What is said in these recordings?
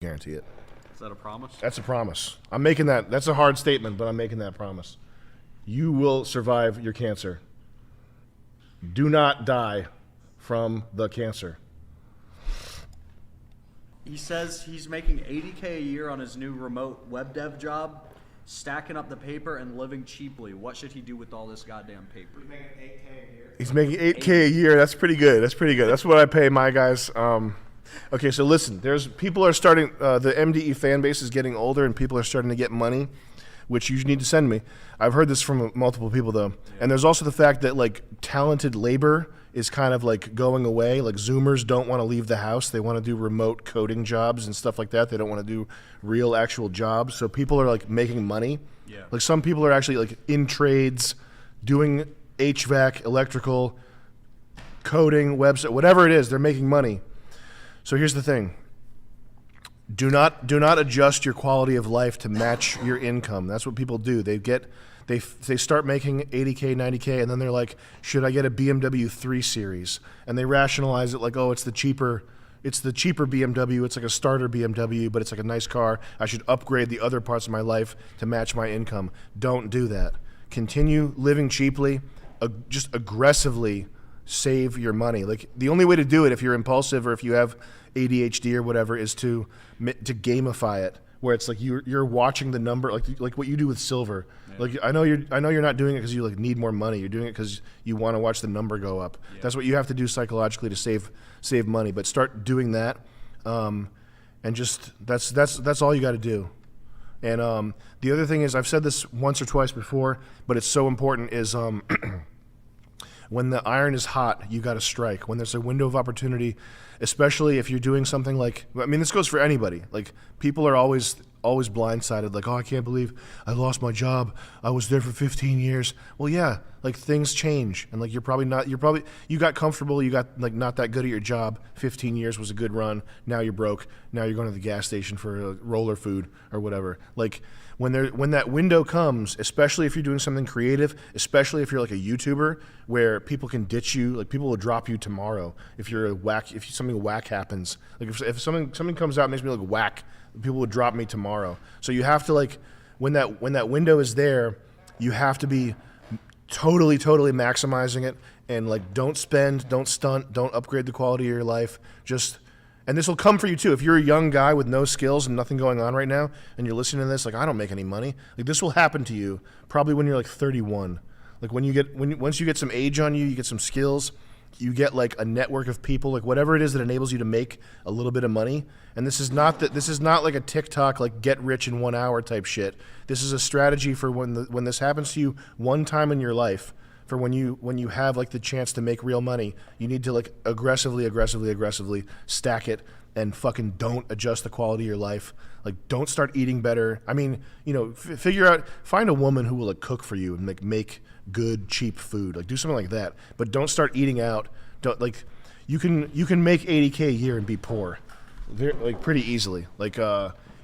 guarantee it. Is that a promise? That's a promise. I'm making that. That's a hard statement, but I'm making that promise. You will survive your cancer. Do not die from the cancer. He says he's making $80K a year on his new remote web dev job, stacking up the paper and living cheaply. What should he do with all this goddamn paper? He's making $8K a year. He's making $8K a year. That's pretty good. That's pretty good. That's what I pay my guys. Okay, so listen. People are starting. The MDE fan base is getting older, and people are starting to get money, which you need to send me. I've heard this from multiple people though, and there's also the fact that like talented labor is kind of like going away. Like Zoomers don't want to leave the house. They want to do remote coding jobs and stuff like that. They don't want to do real actual jobs. So people are like making money. Yeah. Like some people are actually like in trades, doing HVAC, electrical, coding, website, whatever it is, they're making money. So here's the thing. Do not adjust your quality of life to match your income. That's what people do. They start making 80K, 90K, and then they're like, should I get a BMW 3 Series? And they rationalize it like, oh, it's the cheaper BMW. It's like a starter BMW, but it's like a nice car. I should upgrade the other parts of my life to match my income. Don't do that. Continue living cheaply. Just aggressively save your money. Like the only way to do it, if you're impulsive or if you have ADHD or whatever, is to gamify it, where it's like you're watching the number, like what you do with silver. Yeah. Like I know you're not doing it because you like need more money. You're doing it because you want to watch the number go up. Yeah. That's what you have to do psychologically to save money. But start doing that, and just that's all you got to do. And the other thing is, I've said this once or twice before, but it's so important, is when the iron is hot, you got to strike. When there's a window of opportunity, especially if you're doing something like, I mean, this goes for anybody. Like people are always blindsided. Like, oh, I can't believe I lost my job. I was there for 15 years. Well, yeah, like things change, and like you got comfortable. You got like not that good at your job. 15 years was a good run. Now you're broke. Now you're going to the gas station for roller food or whatever. Like when that window comes, especially if you're doing something creative, especially if you're like a YouTuber where people can ditch you, like people will drop you tomorrow if something whack happens. Like if something comes out and makes me look whack, people will drop me tomorrow. So you have to like when that window is there, you have to be totally maximizing it, and like don't spend, don't stunt, don't upgrade the quality of your life. And this will come for you too. If you're a young guy with no skills and nothing going on right now, and you're listening to this, like I don't make any money, like this will happen to you probably when you're like 31. Like once you get some age on you, you get some skills, you get like a network of people, like whatever it is that enables you to make a little bit of money. And this is not like a TikTok like get rich in 1 hour type shit. This is a strategy for when this happens to you one time in your life. For when you have like the chance to make real money, you need to like aggressively stack it, and fucking don't adjust the quality of your life. Like don't start eating better. I mean, find a woman who will like cook for you and like make good cheap food. Like do something like that. But don't start eating out. Don't like you can make 80K a year and be poor, like pretty easily. Like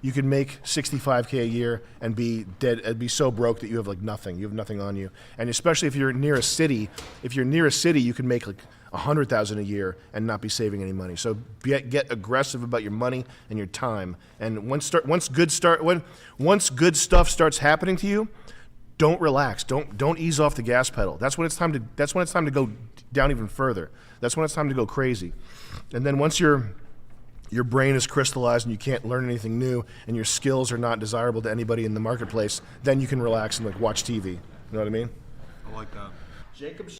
you can make 65K a year and be dead and be so broke that you have like nothing. You have nothing on you. And especially if you're near a city, you can make like 100,000 a year and not be saving any money. So get aggressive about your money and your time. And once good stuff starts happening to you, don't relax. Don't ease off the gas pedal. That's when it's time to go down even further. That's when it's time to go crazy. And then once your brain is crystallized and you can't learn anything new and your skills are not desirable to anybody in the marketplace, then you can relax and like watch TV. You know what I mean? I like that. Jacob